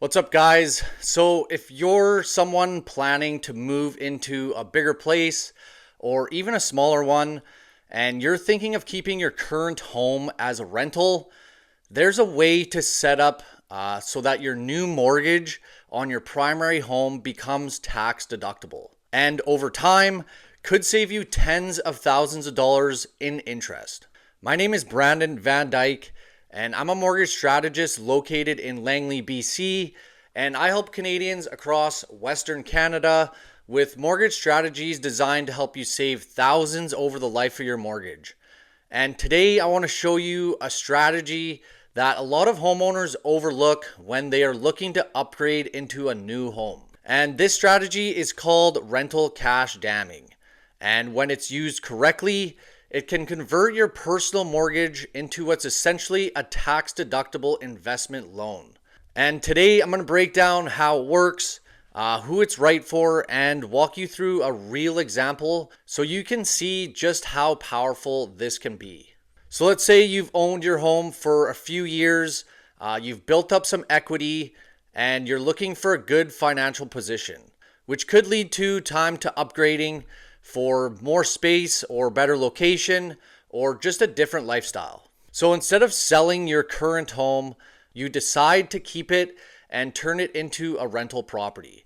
What's up, guys? So if you're someone planning to move into a bigger place or even a smaller one, and you're thinking of keeping your current home as a rental, there's a way to set up so that your new mortgage on your primary home becomes tax deductible. And over time, could save you tens of thousands of dollars in interest. My name is Brandon Van Dyke, and I'm a mortgage strategist located in Langley, BC, and I help Canadians across Western Canada with mortgage strategies designed to help you save thousands over the life of your mortgage. And today I want to show you a strategy that a lot of homeowners overlook when they are looking to upgrade into a new home. And this strategy is called rental cash damming. And when it's used correctly, it can convert your personal mortgage into what's essentially a tax-deductible investment loan. And today I'm going to break down how it works, who it's right for, and walk you through a real example so you can see just how powerful this can be. So let's say you've owned your home for a few years, you've built up some equity, and you're looking for a good financial position, which could lead to time to upgrading for more space or better location or just a different lifestyle. So instead of selling your current home, you decide to keep it and turn it into a rental property.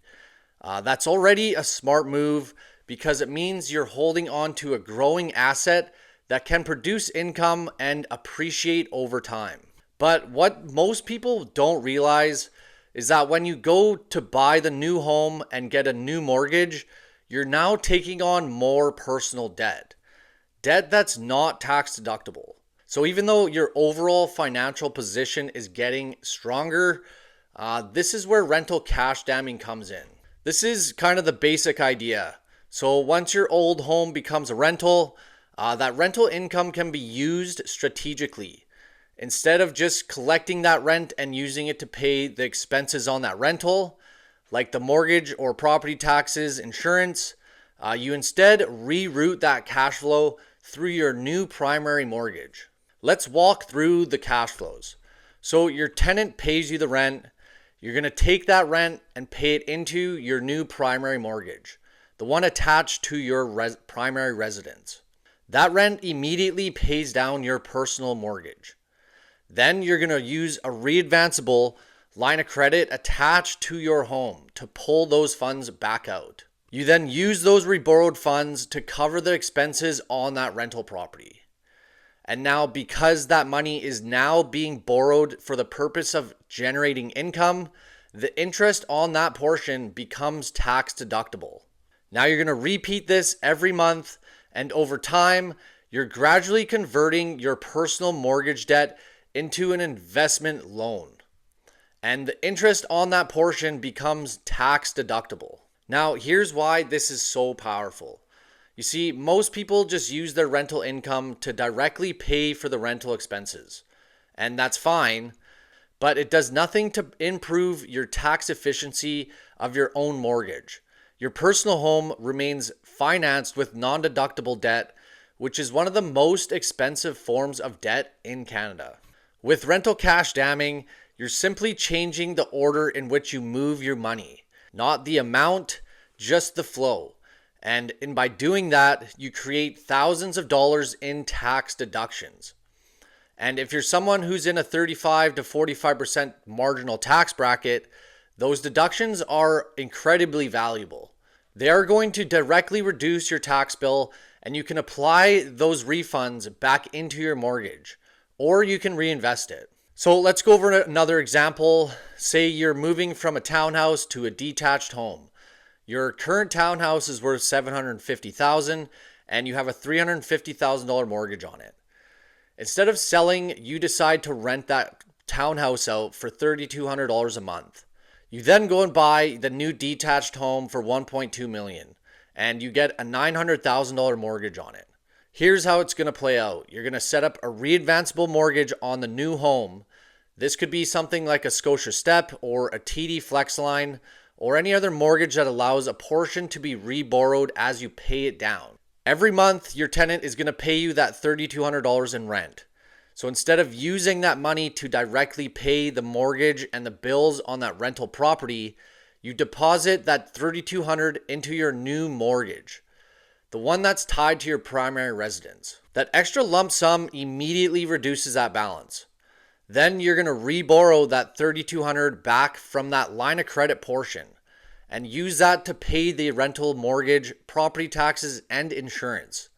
That's already a smart move because it means you're holding on to a growing asset that can produce income and appreciate over time. But what most people don't realize is that when you go to buy the new home and get a new mortgage, you're now taking on more personal debt that's not tax deductible. So even though your overall financial position is getting stronger, this is where rental cash damming comes in. This is kind of the basic idea. So once your old home becomes a rental, that rental income can be used strategically. Instead of just collecting that rent and using it to pay the expenses on that rental, like the mortgage or property taxes, insurance, you instead reroute that cash flow through your new primary mortgage. Let's walk through the cash flows. So your tenant pays you the rent. You're going to take that rent and pay it into your new primary mortgage, the one attached to your primary residence. That rent immediately pays down your personal mortgage. Then you're going to use a readvanceable line of credit attached to your home to pull those funds back out. You then use those reborrowed funds to cover the expenses on that rental property. And now, because that money is now being borrowed for the purpose of generating income, the interest on that portion becomes tax deductible. Now you're going to repeat this every month, and over time, you're gradually converting your personal mortgage debt into an investment loan. And the interest on that portion becomes tax deductible. Now, here's why this is so powerful. You see, most people just use their rental income to directly pay for the rental expenses. And that's fine, but it does nothing to improve your tax efficiency of your own mortgage. Your personal home remains financed with non-deductible debt, which is one of the most expensive forms of debt in Canada. With rental cash damming, you're simply changing the order in which you move your money, not the amount, just the flow. And by doing that, you create thousands of dollars in tax deductions. And if you're someone who's in a 35 to 45% marginal tax bracket, those deductions are incredibly valuable. They are going to directly reduce your tax bill, and you can apply those refunds back into your mortgage, or you can reinvest it. So let's go over another example. Say you're moving from a townhouse to a detached home. Your current townhouse is worth $750,000 and you have a $350,000 mortgage on it. Instead of selling, you decide to rent that townhouse out for $3,200 a month. You then go and buy the new detached home for $1.2 million and you get a $900,000 mortgage on it. Here's how it's going to play out. You're going to set up a readvanceable mortgage on the new home. This could be something like a Scotia Step or a TD Flex line or any other mortgage that allows a portion to be reborrowed as you pay it down. Every month, your tenant is going to pay you that $3,200 in rent. So instead of using that money to directly pay the mortgage and the bills on that rental property, you deposit that $3,200 into your new mortgage, the one that's tied to your primary residence. That extra lump sum immediately reduces that balance. Then you're going to reborrow that $3,200 back from that line of credit portion and use that to pay the rental mortgage, property taxes, and insurance.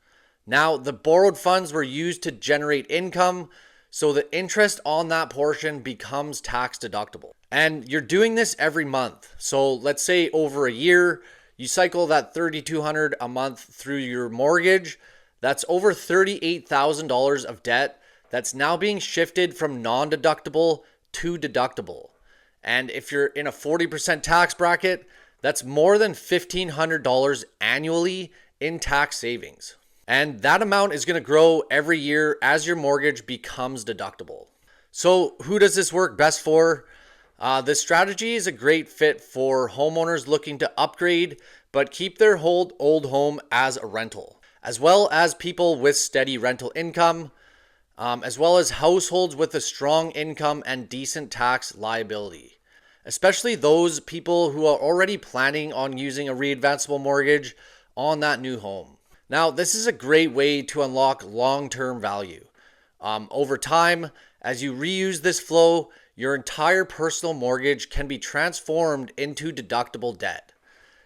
Now, the borrowed funds were used to generate income, so the interest on that portion becomes tax deductible. And you're doing this every month. So let's say over a year, you cycle that $3,200 a month through your mortgage. That's over $38,000 of debt that's now being shifted from non-deductible to deductible. And if you're in a 40% tax bracket, that's more than $1,500 annually in tax savings. And that amount is going to grow every year as your mortgage becomes deductible. So who does this work best for? This strategy is a great fit for homeowners looking to upgrade but keep their old home as a rental, as well as people with steady rental income, as well as households with a strong income and decent tax liability, especially those people who are already planning on using a readvanceable mortgage on that new home. Now, this is a great way to unlock long-term value. Over time, as you reuse this flow, your entire personal mortgage can be transformed into deductible debt,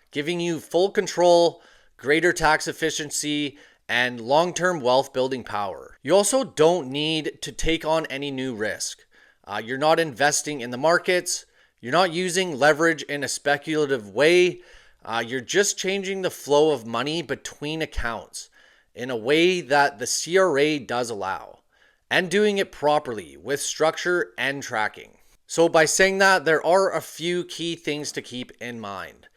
giving you full control, greater tax efficiency, and long-term wealth building power. You also don't need to take on any new risk. You're not investing in the markets. You're not using leverage in a speculative way. You're just changing the flow of money between accounts in a way that the CRA does allow, and doing it properly with structure and tracking. So by saying that, there are a few key things to keep in mind.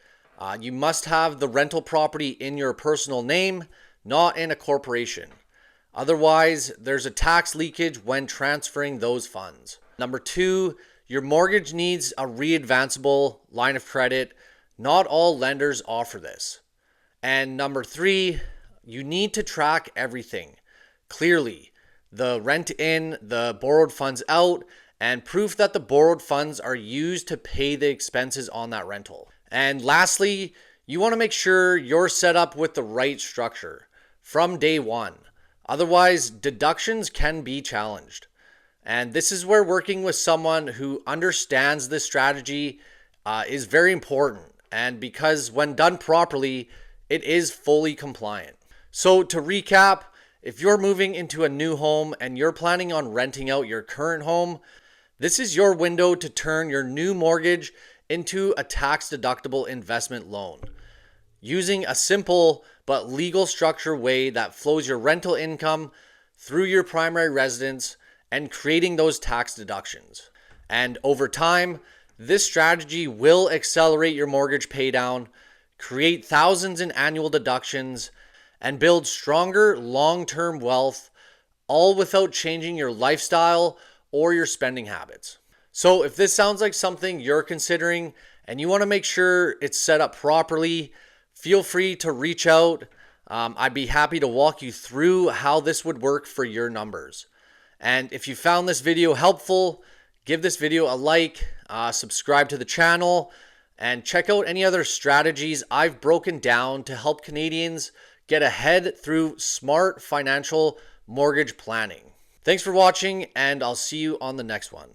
You must have the rental property in your personal name, not in a corporation. Otherwise, there's a tax leakage when transferring those funds. Number 2, your mortgage needs a readvanceable line of credit. Not all lenders offer this. And number 3, you need to track everything clearly. The rent in, the borrowed funds out, and proof that the borrowed funds are used to pay the expenses on that rental. And lastly, you want to make sure you're set up with the right structure from day one. Otherwise, deductions can be challenged. And this is where working with someone who understands this strategy is very important. And because when done properly, it is fully compliant. So to recap, if you're moving into a new home and you're planning on renting out your current home, this is your window to turn your new mortgage into a tax-deductible investment loan, using a simple but legal structure way that flows your rental income through your primary residence and creating those tax deductions. And over time, this strategy will accelerate your mortgage paydown, create thousands in annual deductions, and build stronger long-term wealth, all without changing your lifestyle or your spending habits. So if this sounds like something you're considering and you want to make sure it's set up properly, feel free to reach out. I'd be happy to walk you through how this would work for your numbers. And if you found this video helpful, give this video a like, subscribe to the channel, and check out any other strategies I've broken down to help Canadians get ahead through smart financial mortgage planning. Thanks for watching, and I'll see you on the next one.